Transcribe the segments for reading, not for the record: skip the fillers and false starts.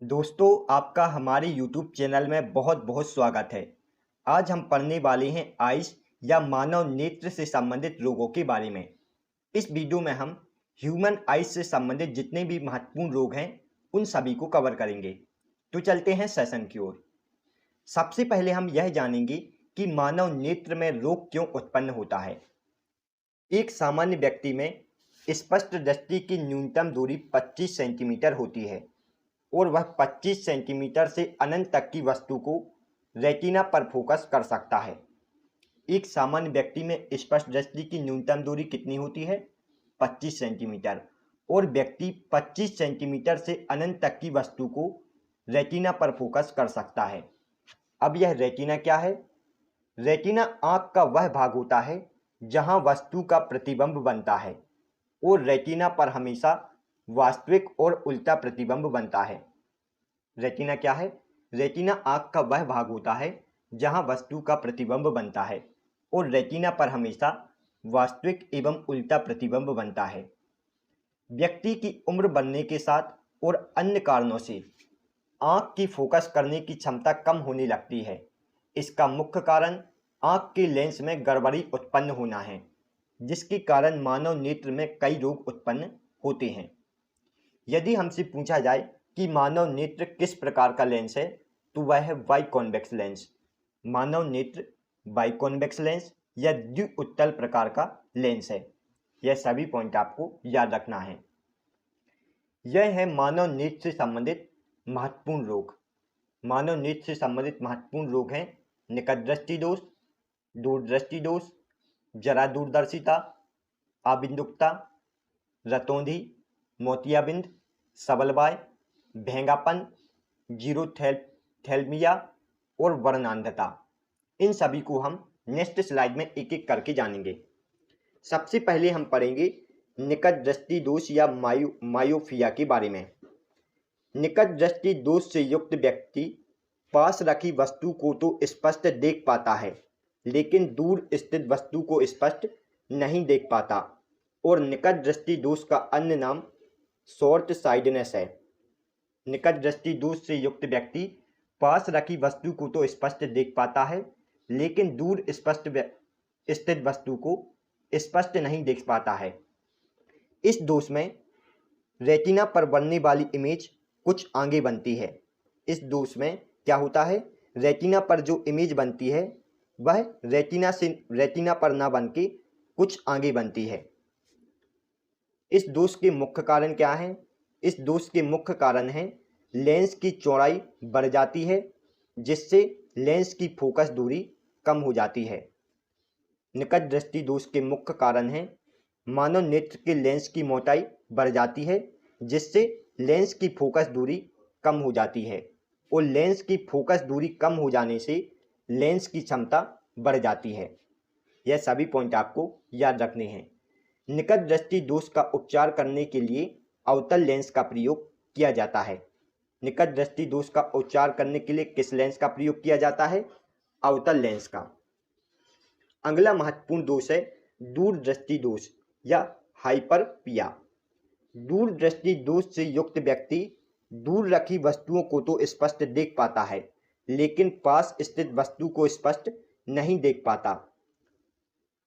दोस्तों, आपका हमारे YouTube चैनल में बहुत बहुत स्वागत है। आज हम पढ़ने वाले हैं आइस या मानव नेत्र से संबंधित रोगों के बारे में। इस वीडियो में हम ह्यूमन आइस से संबंधित जितने भी महत्वपूर्ण रोग हैं उन सभी को कवर करेंगे। तो चलते हैं सेशन की ओर। सबसे पहले हम यह जानेंगे कि मानव नेत्र में रोग क्यों उत्पन्न होता है। एक सामान्य व्यक्ति में स्पष्ट दृष्टि की न्यूनतम दूरी 25 सेंटीमीटर होती है और वह 25 सेंटीमीटर से अनंत तक की वस्तु को रेटिना पर फोकस कर सकता है। एक सामान्य व्यक्ति में स्पष्ट दृष्टि की न्यूनतम दूरी कितनी होती है? 25 सेंटीमीटर, और व्यक्ति 25 सेंटीमीटर से अनंत तक की वस्तु को रेटिना पर फोकस कर सकता है। अब यह रेटिना क्या है? रेटिना आंख का वह भाग होता है जहां वस्तु का प्रतिबिंब बनता है, और रेटिना पर हमेशा वास्तविक और उल्टा प्रतिबिंब बनता है। रेटिना क्या है? रेटिना आंख का वह भाग होता है जहां वस्तु का प्रतिबिंब बनता है और रेटिना पर हमेशा वास्तविक एवं उल्टा प्रतिबिंब बनता है। व्यक्ति की उम्र बढ़ने के साथ और अन्य कारणों से आंख की फोकस करने की क्षमता कम होने लगती है। इसका मुख्य कारण आंख के लेंस में गड़बड़ी उत्पन्न होना है, जिसके कारण मानव नेत्र में कई रोग उत्पन्न होते हैं। यदि हमसे पूछा जाए कि मानव नेत्र किस प्रकार का लेंस है, तो वह है बाइकॉन्वेक्स लेंस। मानव नेत्र बाइकॉन्वेक्स लेंस या द्विउत्तल प्रकार का लेंस है। यह सभी पॉइंट आपको याद रखना है। यह है मानव नेत्र से संबंधित महत्वपूर्ण रोग। मानव नेत्र से संबंधित महत्वपूर्ण रोग हैं निकट दृष्टि दोष, दूरदृष्टि दोष, जरा दूरदर्शिता, अबिंदुकता, रतौंधी, मोतियाबिंद, सबलवाय, भेंगापन, जीरोथैल्मिया और वर्णांधता। इन सभी को हम नेक्स्ट स्लाइड में एक एक करके जानेंगे। सबसे पहले हम पढ़ेंगे निकट दृष्टि दोष या मायोपिया के बारे में। निकट दृष्टि दोष से युक्त व्यक्ति पास रखी वस्तु को तो स्पष्ट देख पाता है, लेकिन दूर स्थित वस्तु को स्पष्ट नहीं देख पाता, और निकट दृष्टि दोष का अन्य नाम शॉर्ट साइडनेस है। निकट दृष्टि दोष से युक्त व्यक्ति पास रखी वस्तु को तो स्पष्ट देख पाता है, लेकिन दूर स्थित वस्तु को स्पष्ट नहीं देख पाता है। इस दोष में रेटिना पर बनने वाली इमेज कुछ आगे बनती है। इस दोष में क्या होता है? रेटिना पर जो इमेज बनती है वह रेटिना पर ना बन के कुछ आगे बनती है। इस दोष के मुख्य कारण क्या हैं? इस दोष के मुख्य कारण हैं लेंस की चौड़ाई बढ़ जाती है, जिससे लेंस की फोकस दूरी कम हो जाती है। निकट दृष्टि दोष के मुख्य कारण हैं मानव नेत्र के लेंस की मोटाई बढ़ जाती है, जिससे लेंस की फोकस दूरी कम हो जाती है, और लेंस की फोकस दूरी कम हो जाने से लेंस की क्षमता बढ़ जाती है। यह सभी पॉइंट आपको याद रखने हैं। निकट दृष्टि दोष का उपचार करने के लिए अवतल लेंस का प्रयोग किया जाता है। निकट दृष्टि दोष का उपचार करने के लिए किस लेंस का प्रयोग किया जाता है? अवतल लेंस का। अगला महत्वपूर्ण दोष है दूरदृष्टि दोष या हाइपरपिया। दूरदृष्टि दोष से युक्त व्यक्ति दूर रखी वस्तुओं को तो स्पष्ट देख पाता है, लेकिन पास स्थित वस्तु को स्पष्ट नहीं देख पाता।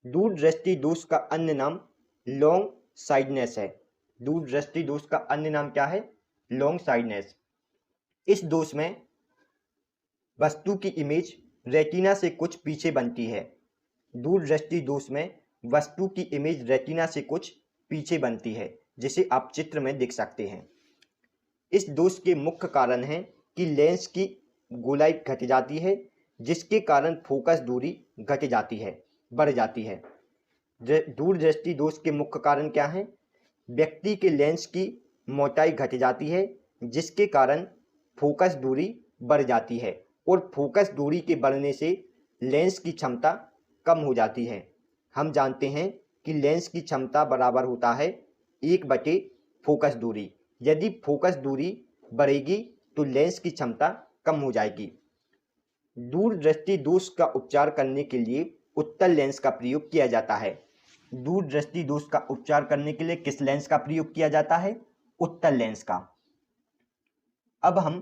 दूरदृष्टि दोष का अन्य नाम लॉन्ग साइडनेस है। दूरदृष्टि दोष का अन्य नाम क्या है? Long sightedness. इस दोष में वस्तु की इमेज रेटिना से कुछ पीछे बनती है। दूरदृष्टि दोष में वस्तु की इमेज रेटिना से कुछ पीछे बनती है, जिसे आप चित्र में देख सकते हैं। इस दोष के मुख्य कारण हैं कि लेंस की गोलाई घट जाती है, जिसके कारण फोकस दूरी घट जाती है, बढ़ जाती है। दूरदृष्टि दोष के मुख्य कारण क्या हैं? व्यक्ति के लेंस की मोटाई घट जाती है, जिसके कारण फोकस दूरी बढ़ जाती है, और फोकस दूरी के बढ़ने से लेंस की क्षमता कम हो जाती है। हम जानते हैं कि लेंस की क्षमता बराबर होता है 1/, फोकस दूरी। यदि फोकस दूरी बढ़ेगी तो लेंस की क्षमता कम हो जाएगी। दूरदृष्टि दोष का उपचार करने के लिए उत्तल लेंस का प्रयोग किया जाता है। दूरदृष्टि दोष का उपचार करने के लिए किस लेंस का प्रयोग किया जाता है? उत्तल लेंस का। अब हम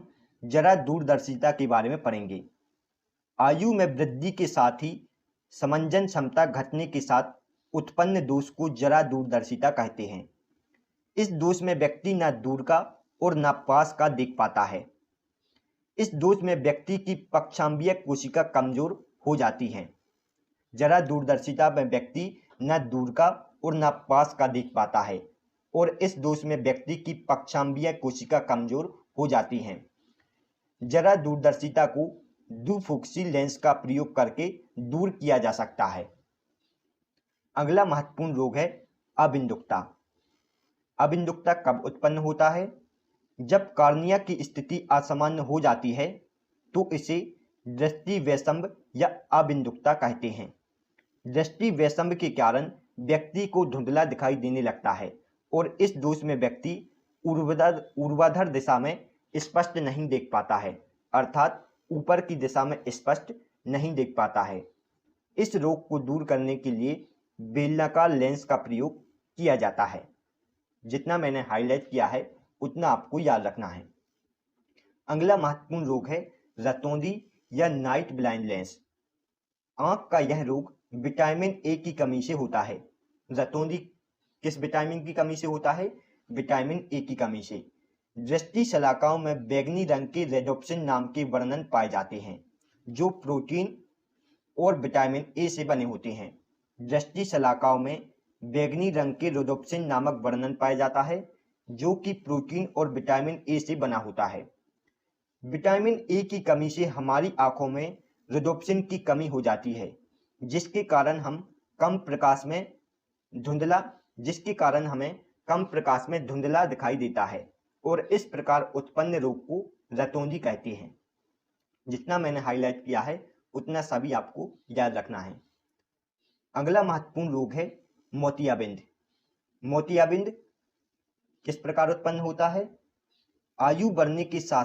जरा दूरदर्शिता के बारे में पढ़ेंगे। आयु में वृद्धि के साथ ही समंजन क्षमता घटने के साथ उत्पन्न दोष को जरा दूरदर्शिता कहते हैं। इस दोष में व्यक्ति न दूर का और न पास का देख पाता है। इस दोष में व्यक्ति की पक्षांबीय कोशिका कमजोर हो जाती है। जरा दूरदर्शिता में व्यक्ति न दूर का और न पास का देख पाता है और इस दोष में व्यक्ति की पक्षांबीय कोशिका कमजोर हो जाती है। जरा दूरदर्शिता को द्विफोकसी लेंस का प्रयोग करके दूर किया जा सकता है। अगला महत्वपूर्ण रोग है अबिंदुकता। अबिंदुकता कब उत्पन्न होता है? जब कार्निया की स्थिति असामान्य हो जाती है तो इसे दृष्टि वैषम्य या अबिंदुकता कहते हैं। दृष्टि वैषम्य के कारण व्यक्ति को धुंधला दिखाई देने लगता है और इस दोष में व्यक्ति ऊर्ध्वाधर दिशा में स्पष्ट नहीं देख पाता है, अर्थात ऊपर की दिशा में स्पष्ट नहीं देख पाता है। इस रोग को दूर करने के लिए बेलनाकार लेंस का प्रयोग किया जाता है। जितना मैंने हाईलाइट किया है उतना आपको याद रखना है। अगला महत्वपूर्ण रोग है रतौंधी या नाइट ब्लाइंड लेंस। आंख का यह रोग विटामिन ए की कमी से होता है। रतौंधी किस विटामिन की कमी से होता है? विटामिन ए की कमी से। दृष्टि शलाकाओं में बैंगनी रंग के रेडोप्सिन नाम के वर्णन पाए जाते हैं जो प्रोटीन और विटामिन ए से बने होते हैं। दृष्टि शलाकाओं में बैंगनी रंग के रोडोप्सिन नामक वर्णन पाया जाता है जो कि प्रोटीन और विटामिन ए से बना होता है। विटामिन ए की कमी से हमारी आंखों में रोडोप्सिन की कमी हो जाती है जिसके कारण हमें कम प्रकाश में धुंधला दिखाई देता है और इस प्रकार उत्पन्न रोग को रतौंधी कहते हैं। जितना मैंने हाईलाइट किया है उतना सभी आपको याद रखना है। अगला महत्वपूर्ण रोग है मोतियाबिंद। मोतियाबिंद किस प्रकार उत्पन्न होता है? आयु बढ़ने के साथ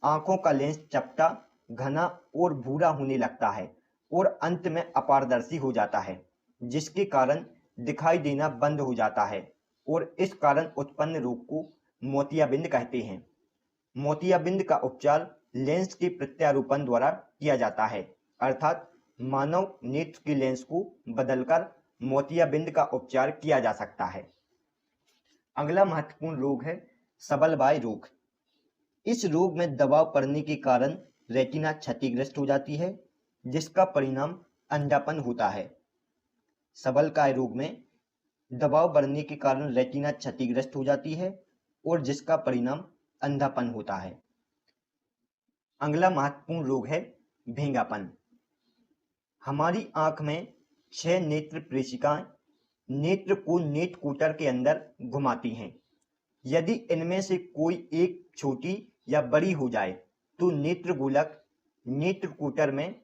आंखों का लेंस चपटा, घना और भूरा होने लगता है और अंत में अपारदर्शी हो जाता है जिसके कारण दिखाई देना बंद हो जाता है और इस कारण उत्पन्न रोग को मोतियाबिंद कहते हैं। मोतियाबिंद का उपचार लेंस के प्रत्यारोपण द्वारा किया जाता है, अर्थात मानव नेत्र के लेंस को बदलकर मोतियाबिंद का उपचार किया जा सकता है। अगला महत्वपूर्ण रोग है सबलवाय रोग। इस रोग में दबाव पड़ने के कारण रेटिना क्षतिग्रस्त हो जाती है जिसका परिणाम अंधापन होता है। सबलकाय रोग में दबाव बढ़ने के कारण रेटिना क्षतिग्रस्त हो जाती है और जिसका परिणाम अंधापन होता है। अगला महत्वपूर्ण रोग है भेंगापन। हमारी आंख में 6 नेत्र प्रेशिकाएं नेत्र को नेत्रकूटर के अंदर घुमाती हैं। यदि इनमें से कोई एक छोटी या बड़ी हो जाए तो नेत्रगोलक नेत्रकूटर में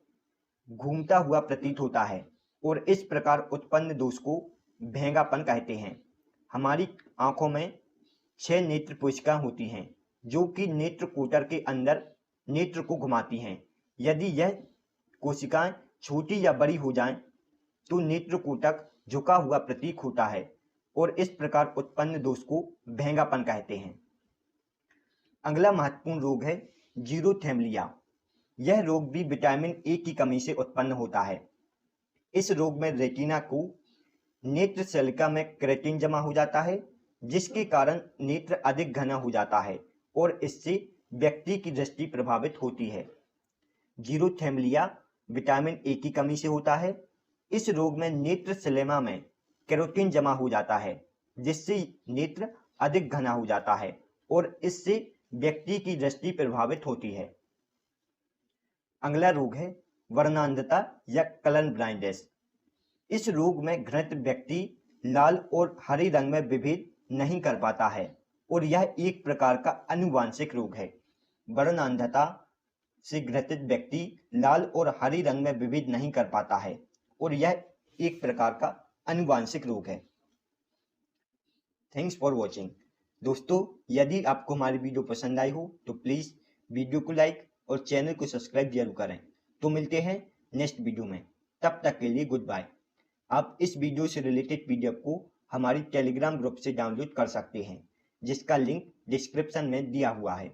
घूमता हुआ प्रतीत होता है और इस प्रकार उत्पन्न दोष को भेंगापन कहते हैं। हमारी आंखों में 6 नेत्र कोशिकाएं होती हैं जो कि नेत्रकूटर के अंदर नेत्र को घुमाती हैं। यदि यह कोशिकाएं छोटी या बड़ी हो जाएं तो नेत्रकूटक झुका हुआ प्रतीक होता है और इस प्रकार उत्पन्न दोष को भेंगापन कहते हैं। अगला महत्वपूर्ण रोग है जीरोथेमलिया। यह रोग भी विटामिन ए की कमी से उत्पन्न होता है। इस रोग में रेटिना को नेत्र शलिका में केराटिन जमा हो जाता है जिसके कारण नेत्र अधिक घना हो जाता है और इससे व्यक्ति की दृष्टि प्रभावित होती है। जीरोथेमलिया विटामिन ए की कमी से होता है। इस रोग में नेत्र शलेमा में केराटिन जमा हो जाता है जिससे नेत्र अधिक घना हो जाता है और इससे व्यक्ति की दृष्टि प्रभावित होती है। अगला रोग है वर्णांधता या कलर ब्लाइंडनेस। इस रोग में घृत व्यक्ति लाल और हरे रंग में विभेद नहीं कर पाता है और यह एक प्रकार का आनुवांशिक रोग है। वर्णांधता से ग्रसित व्यक्ति लाल और हरे रंग में विभेद नहीं कर पाता है और यह एक प्रकार का आनुवांशिक रोग है। Thanks for watching. दोस्तों, यदि आपको हमारी वीडियो पसंद आई हो तो प्लीज़ वीडियो को लाइक और चैनल को सब्सक्राइब जरूर करें। तो मिलते हैं नेक्स्ट वीडियो में, तब तक के लिए गुड बाय। आप इस वीडियो से रिलेटेड पीडीएफ को हमारी टेलीग्राम ग्रुप से डाउनलोड कर सकते हैं जिसका लिंक डिस्क्रिप्शन में दिया हुआ है।